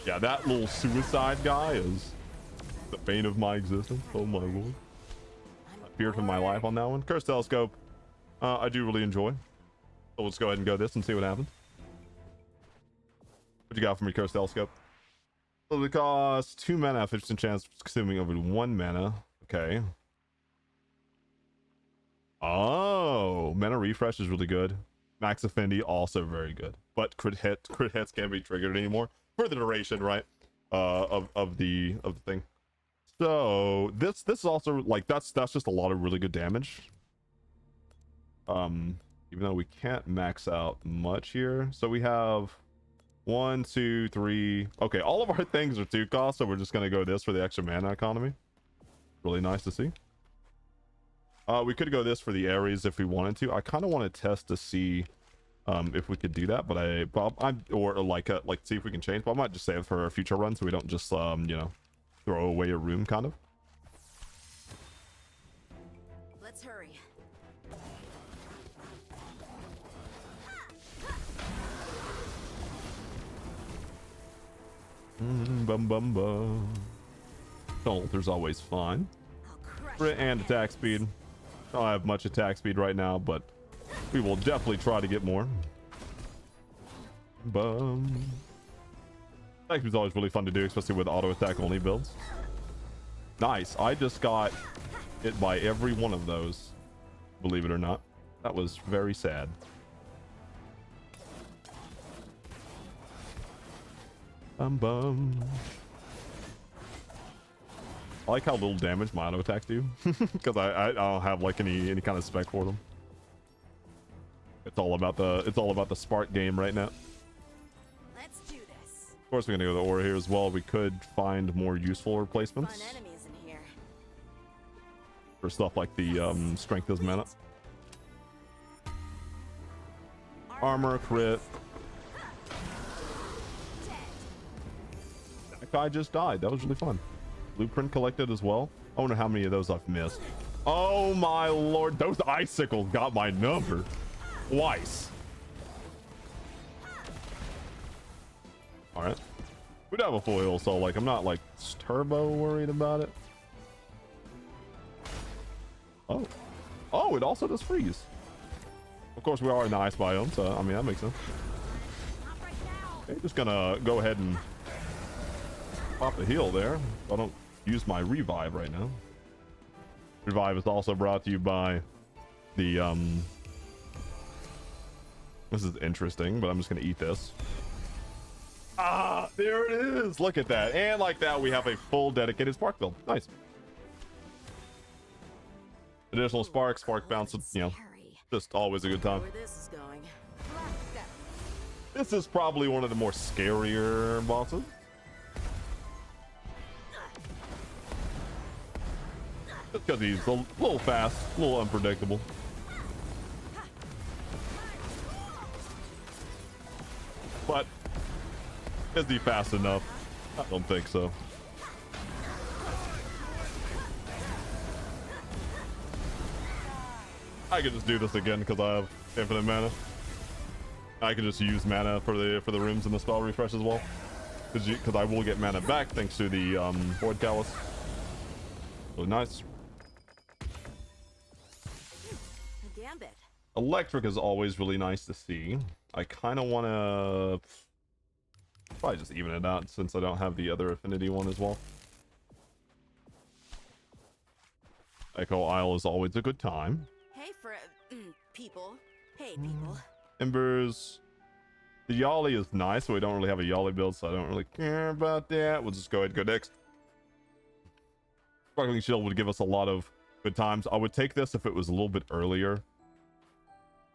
Yeah, that little suicide guy is the bane of my existence. Oh my lord. I feared for my life on that one. Curse telescope, I do really enjoy. So let's go ahead and go this and see what happens. What you got for me, Curse telescope? So it costs 2 mana, 50% chance of consuming over 1 mana. Okay. Oh, mana refresh is really good. Max affinity also very good, but crit hits can't be triggered anymore for the duration, right? Of the thing. So this is also like that's just a lot of really good damage. Even though we can't max out much here, so we have 1, 2, 3. Okay, all of our things are 2 cost, so we're just gonna go this for the extra mana economy. Really nice to see. We could go this for the Ares if we wanted to. I kind of want to test to see if we could do that, but or like see if we can change. But I might just save it for a future run so we don't just you know, throw away a room kind of. Let's hurry. Bum bum bum. Altar's always fine. Crit and attack speed. I don't have much attack speed right now, but we will definitely try to get more. Bum. Attack speed is always really fun to do, especially with auto attack only builds. Nice. I just got hit by every one of those, believe it or not. That was very sad. Bum bum. I like how little damage my auto attacks do, because I don't have like any kind of spec for them. It's all about the spark game right now. Let's do this. Of course, we're gonna go to the aura here as well. We could find more useful Fun replacements enemies in here. for stuff like the strength as mana. Armor crit. That guy just died. That was really fun. Blueprint collected as well. I wonder how many of those I've missed. Oh my lord, those icicles got my number twice. All right, we'd have a full heal, so like I'm not like turbo worried about it. Oh, it also does freeze. Of course, we are in the ice biome, so I mean that makes sense. Okay, just gonna go ahead and pop a heal there. I don't use my revive right now. Revive is also brought to you by the this is interesting, but I'm just gonna eat this. Ah, there it is. Look at that. And like that, we have a full dedicated spark build. Nice. Additional spark bounce, you know, just always a good time. Where this is going. This is probably one of the more scarier bosses. Just because he's a little fast, a little unpredictable. But is he fast enough? I don't think so. I could just do this again because I have infinite mana. I could just use mana for the rooms and the spell refresh as well, because I will get mana back thanks to the Void Callus. Really nice. A gambit. Electric is always really nice to see. I kind of want to probably just even it out since I don't have the other affinity one as well. Echo Isle is always a good time. Hey, people. Hey, people. Embers. The Yali is nice, so we don't really have a Yali build, so I don't really care about that. We'll just go ahead and go next. Sparkling Shield would give us a lot of good times. I would take this if it was a little bit earlier.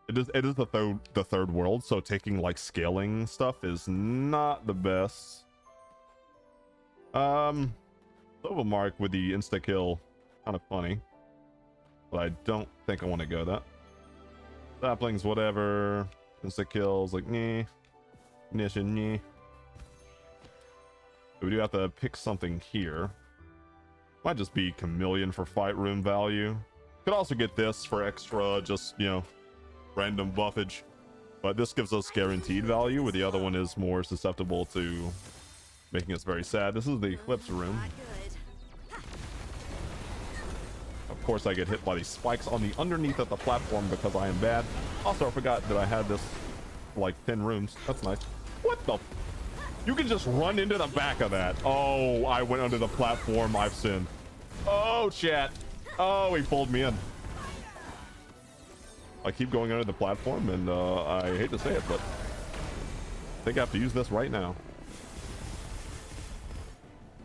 It is the third world, so taking like scaling stuff is not the best. Silver Mark with the insta kill, kind of funny, but I don't think I want to go that. Saplings, whatever. Insta kills, like nyeh, nish and nyeh. We do have to pick something here. Might just be Chameleon for fight room value. Could also get this for extra, just, you know, random buffage. But this gives us guaranteed value, where the other one is more susceptible to making us very sad. This is the Eclipse room. Of course, I get hit by these spikes on the underneath of the platform because I am bad. Also, I forgot that I had this like 10 rooms. That's nice. What the? You can just run into the back of that. Oh, I went under the platform. I've sinned. Oh, chat. Oh, he pulled me in. I keep going under the platform, and I hate to say it, but I think I have to use this right now.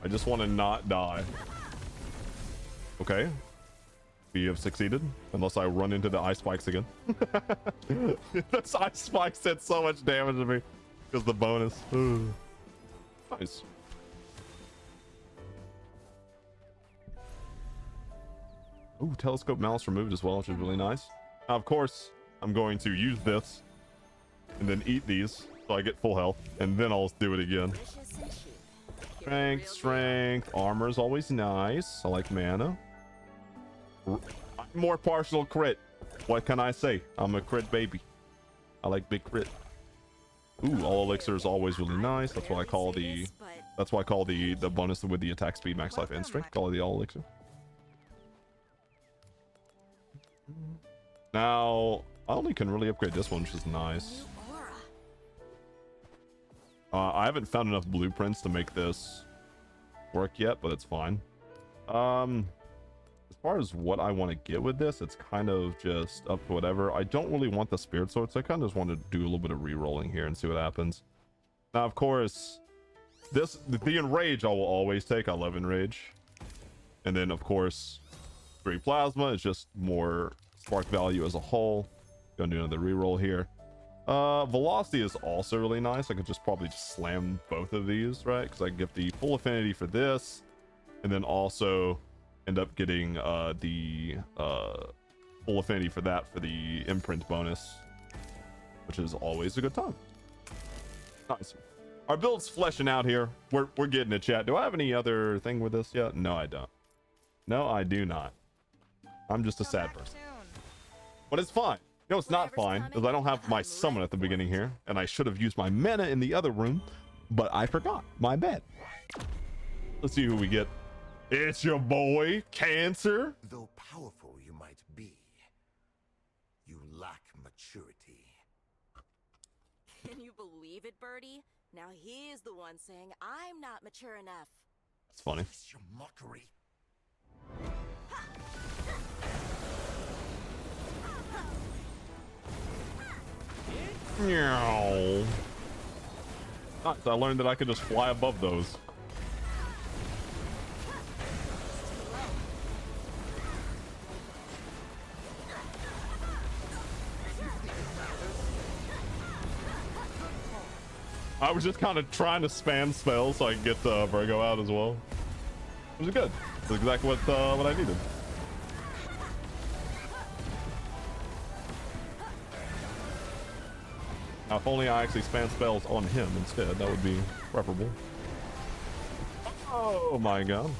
I just want to not die. Okay. We have succeeded, unless I run into the ice spikes again. This ice spikes did so much damage to me because the bonus. Nice. Ooh, telescope malice removed as well, which is really nice. Now, of course, I'm going to use this and then eat these so I get full health, and then I'll do it again. Strength, armor is always nice. I like mana. I'm more partial crit. What can I say? I'm a crit baby. I like big crit. Ooh, all elixir is always really nice. That's why I call the bonus with the attack speed, max life, and strength. Call it the all elixir. Now, I only can really upgrade this one, which is nice. I haven't found enough blueprints to make this work yet, but it's fine. As far as what I want to get with this, it's kind of just up to whatever. I don't really want the spirit sword, so I kind of just want to do a little bit of re-rolling here and see what happens. Now, of course, the enrage I will always take. I love enrage. And then, of course, 3 plasma is just more spark value as a whole. Gonna do another re-roll here. Velocity is also really nice. I could just probably just slam both of these, right? Because I get the full affinity for this, and then also end up getting the full affinity for that for the imprint bonus, which is always a good time. Nice. Our build's fleshing out here. We're getting it, chat. Do I have any other thing with this yet? No, I don't. No, I do not. I'm just a sad person. But it's fine. You know, it's not fine, because I don't have my summon at the beginning here, and I should have used my mana in the other room, but I forgot. My bad. Let's see who we get. It's your boy, Cancer. Though powerful you might be, you lack maturity. Can you believe it, Birdie? Now he's the one saying I'm not mature enough. That's funny. It's your mockery. Meow. Nice, I learned that I could just fly above those. I was just kind of trying to spam spells so I could get Virgo out as well. It was good. It's exactly what I needed. Now, if only I actually spam spells on him instead, that would be preferable. Oh my god.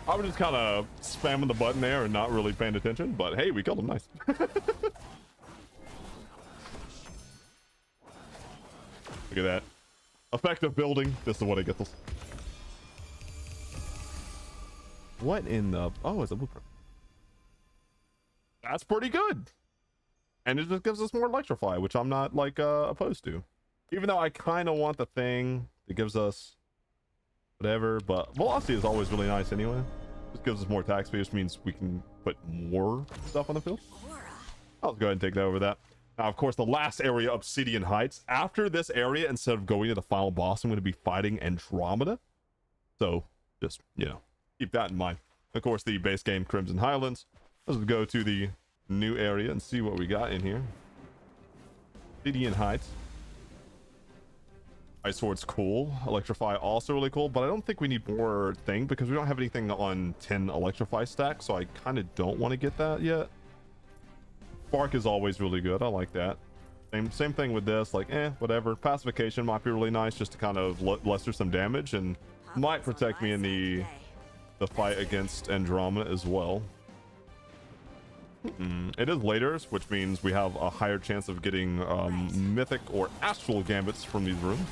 I was just kind of spamming the button there and not really paying attention, but hey, we killed him. Nice. Look at that. Effective building. This is what it gets us. What in the... Oh, it's a blueprint. That's pretty good. And it just gives us more electrify, which I'm not like opposed to. Even though I kind of want the thing that gives us whatever, but velocity is always really nice anyway. This gives us more attack speed, which means we can put more stuff on the field. I'll go ahead and take that over that. Now, of course, the last area, Obsidian Heights. After this area, instead of going to the final boss, I'm going to be fighting Andromeda. So, just, you know, keep that in mind. Of course, the base game, Crimson Highlands. Let's go to the new area and see what we got in here. Obsidian Heights. Ice Sword's cool. Electrify also really cool, but I don't think we need more thing because we don't have anything on 10 Electrify stack, so I kind of don't want to get that yet. Spark is always really good. I like that. Same thing with this, like, whatever. Pacification might be really nice just to kind of lesser some damage and might protect me in the fight against Andromeda as well. It is later, which means we have a higher chance of getting mythic or astral gambits from these rooms.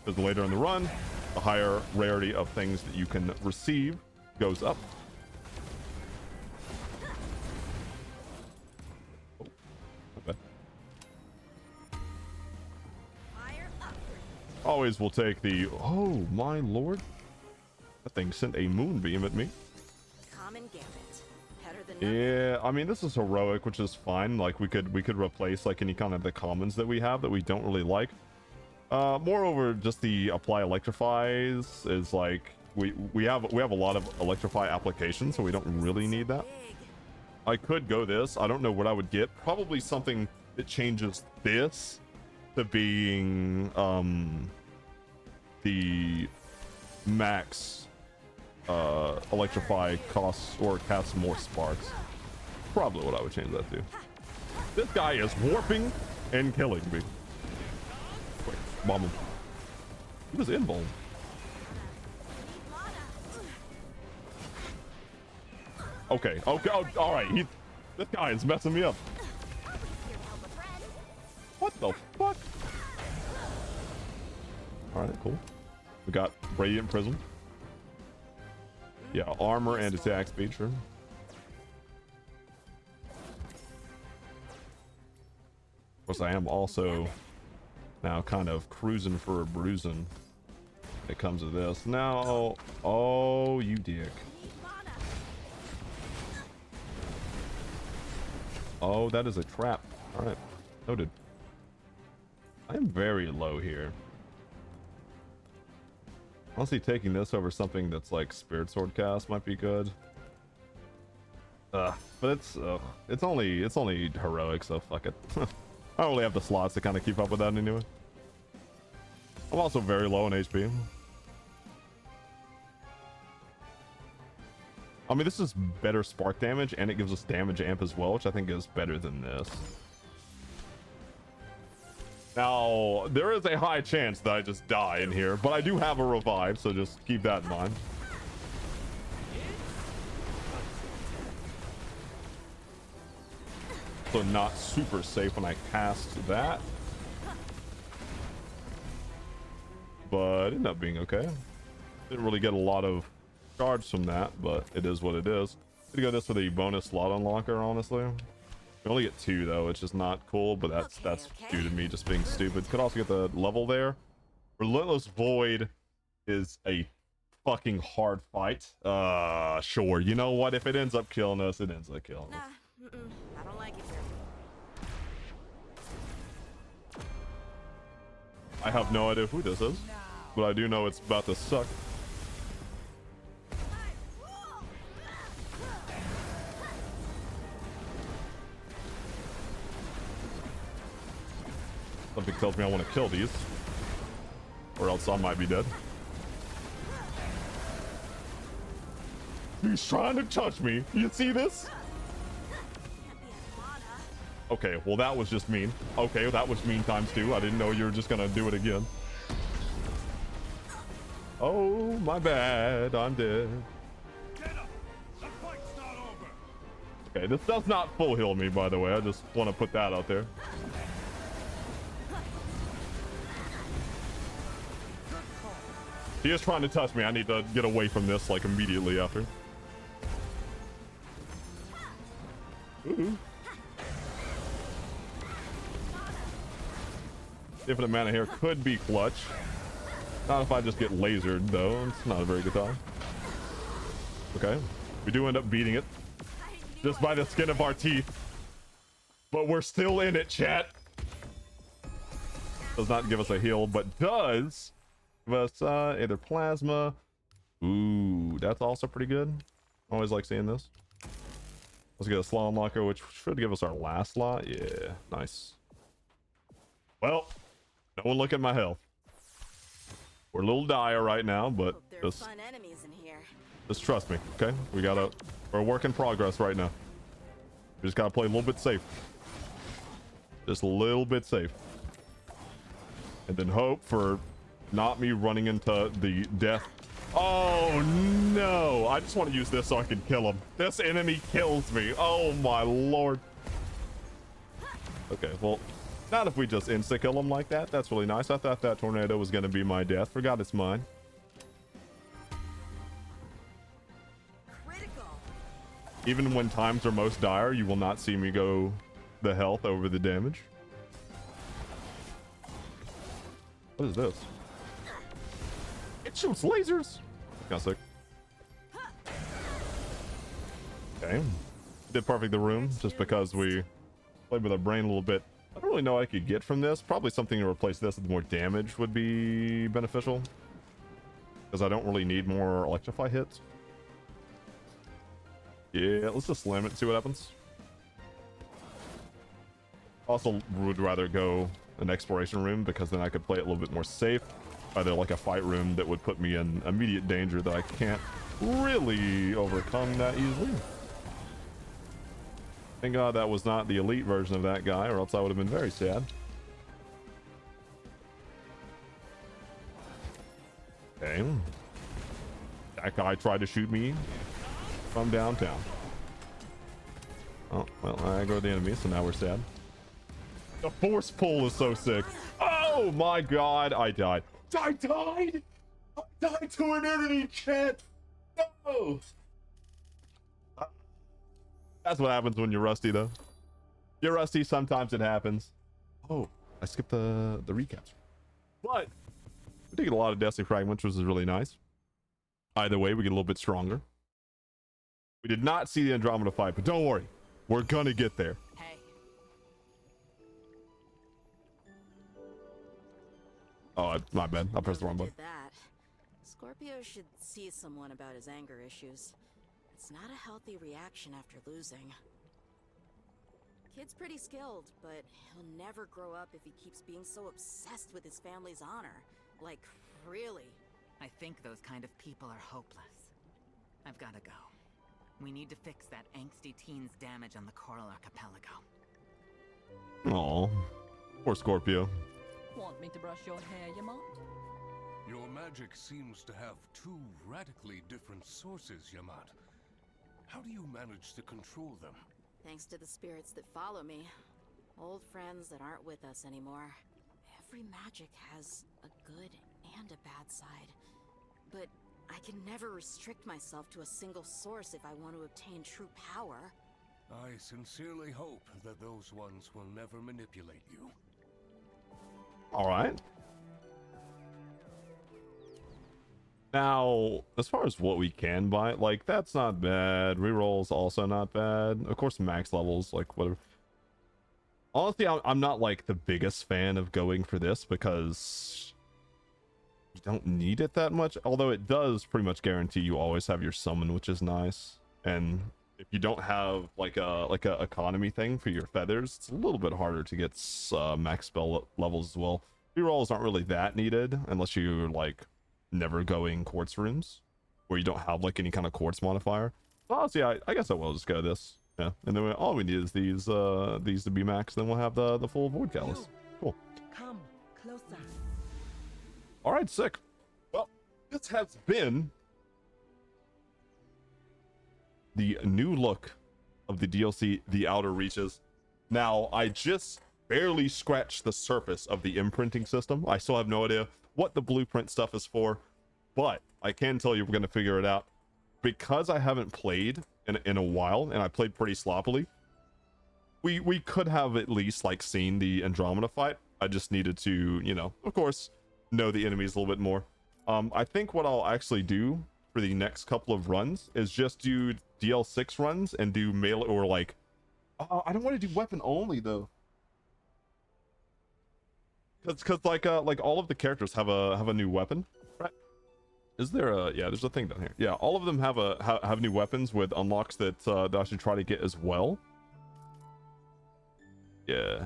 Because later in the run, the higher rarity of things that you can receive goes up. Oh, okay. Always will take the... Oh, my lord. That thing sent a moonbeam at me. Common gambit. Better than Yeah, I mean, this is heroic, which is fine. Like, we could replace, like, any kind of the commons that we have that we don't really like. Moreover, just the apply electrifies is like we have a lot of electrify applications, so we don't really need that. I could go this. I don't know what I would get. Probably something that changes this to being the max electrify costs or casts more sparks. Probably what I would change that to. This guy is warping and killing me. Wait, bomb him. He was invuln. Okay, oh, all right. This guy is messing me up. What the fuck? All right, cool. We got Radiant Prism. Yeah, armor and attack speed, sure. Of course, I am also now kind of cruising for a bruising when it comes to this. Now, oh, you dick. Oh, that is a trap. All right, noted. I am very low here. Honestly, taking this over something that's like Spirit Sword cast might be good. But it's only heroic, so fuck it. I don't really have the slots to kind of keep up with that anyway. I'm also very low on HP. I mean, this is better spark damage, and it gives us damage amp as well, which I think is better than this. Now, there is a high chance that I just die in here, but I do have a revive, so just keep that in mind. So not super safe when I cast that. But it ended up being okay. Didn't really get a lot of charge from that, but it is what it is. I'm gonna go this for the bonus slot unlocker, honestly. We only get 2 though, which is not cool, but that's due to me just being stupid. Could also get the level there. Relentless Void is a fucking hard fight. Sure. You know what? If it ends up killing us, it ends up killing us. I don't like it here. I have no idea who this is, but I do know it's about to suck. Something tells me I want to kill these, or else I might be dead. He's trying to touch me. You see this? Okay, well that was just mean. Okay, that was mean times 2. I didn't know you were just gonna do it again. Oh, my bad. I'm dead. Okay, this does not full heal me, by the way. I just want to put that out there. He is trying to touch me. I need to get away from this, like, immediately after. Ooh. Infinite mana here could be clutch. Not if I just get lasered, though. It's not a very good time. Okay. We do end up beating it. Just by the skin of our teeth. But we're still in it, chat. Does not give us a heal, but does give us either plasma. Ooh, that's also pretty good. Always like seeing this. Let's get a slot unlocker, which should give us our last slot. Yeah, nice. Well, no one look at my health. We're a little dire right now, but just fun enemies in here. Just trust me, okay? We're a work in progress right now. We just gotta play a little bit safe. Just a little bit safe. And then hope for not me running into the death. Oh no! I just want to use this so I can kill him. This enemy kills me. Oh my lord. Okay, well, not if we just insta-kill him like that. That's really nice. I thought that tornado was gonna be my death. Forgot it's mine. Critical. Even when times are most dire, you will not see me go the health over the damage. What is this? It shoots lasers. Got sick. Okay. Did perfect the room just because we played with our brain a little bit. I don't really know what I could get from this. Probably something to replace this with more damage would be beneficial. Because I don't really need more electrify hits. Yeah, let's just slam it and see what happens. Also would rather go an exploration room because then I could play it a little bit more safe. Either like a fight room that would put me in immediate danger that I can't really overcome that easily. Thank God that was not the elite version of that guy, or else I would have been very sad. Okay. That guy tried to shoot me from downtown. Oh, well, I aggroed the enemy, so now we're sad. The force pull is so sick. Oh my God, I died. I died! I died to an enemy, chat! No! That's what happens when you're rusty, though. You're rusty, sometimes it happens. Oh, I skipped the recaps. But we did get a lot of Destiny fragments, which is really nice. Either way, we get a little bit stronger. We did not see the Andromeda fight, but don't worry. We're gonna get there. Hey. Oh, my bad. I pressed the wrong button. That. Scorpio should see someone about his anger issues. It's not a healthy reaction after losing. Kid's pretty skilled, but he'll never grow up if he keeps being so obsessed with his family's honor. Like, really. I think those kind of people are hopeless. I've gotta go. We need to fix that angsty teen's damage on the Coral Archipelago. Aw. Poor Scorpio. Want me to brush your hair, Yamat? Your magic seems to have two radically different sources, Yamat. How do you manage to control them? Thanks to the spirits that follow me. Old friends that aren't with us anymore. Every magic has a good and a bad side. But I can never restrict myself to a single source if I want to obtain true power. I sincerely hope that those ones will never manipulate you. All right. Now, as far as what we can buy, like, that's not bad. Rerolls also not bad. Of course, max levels, like, whatever. Honestly, I'm not, like, the biggest fan of going for this because you don't need it that much. Although it does pretty much guarantee you always have your summon, which is nice. And if you don't have, like a economy thing for your feathers, it's a little bit harder to get max spell levels as well. Rerolls aren't really that needed unless you're, like, never going quartz rooms where you don't have like any kind of quartz modifier. So honestly, I guess I will just go this. Yeah, and then all we need is these to be max, then we'll have the full void callus. Cool. Come closer. All right, sick. Well, this has been the new look of the DLC, The Outer Reaches. Now, I just barely scratched the surface of the imprinting system. I still have no idea what the blueprint stuff is for, but I can tell you we're going to figure it out. Because I haven't played in a while, and I played pretty sloppily, we could have at least like seen the Andromeda fight. I just needed to, you know, of course, know the enemies a little bit more. I think what I'll actually do for the next couple of runs is just do DL6 runs and do melee, or like, I don't want to do weapon only though. Cause like all of the characters have a new weapon, right? Is there a, yeah, there's a thing down here. Yeah, all of them have new weapons with unlocks that that I should try to get as well. Yeah.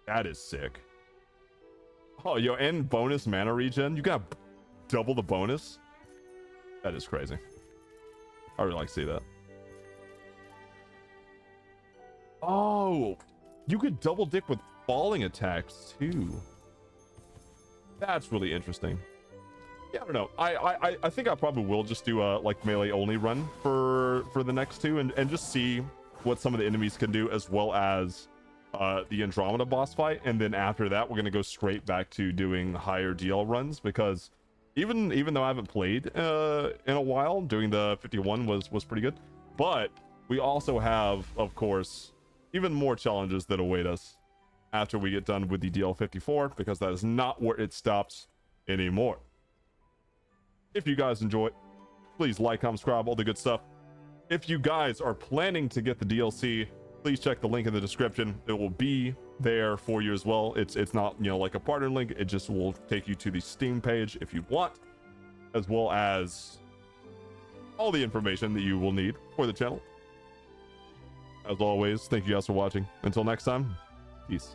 That is sick. Oh, yo, and bonus mana regen. You got double the bonus. That is crazy. I really like to see that. Oh, you could double dip with falling attacks too. That's really interesting. Yeah, I don't know. I think I probably will just do a like melee only run for the next two and just see what some of the enemies can do, as well as the Andromeda boss fight. And then after that, we're gonna go straight back to doing higher DL runs, because even though I haven't played in a while, doing the 51 was pretty good. But we also have, of course, even more challenges that await us after we get done with the DL 54, because that is not where it stops anymore. If you guys enjoy it, please like, comment, subscribe, all the good stuff. If you guys are planning to get the DLC, please check the link in the description. It will be there for you as well. It's not, you know, like a partner link. It just will take you to the Steam page if you want, as well as all the information that you will need for the channel. As always, thank you guys for watching. Until next time, peace.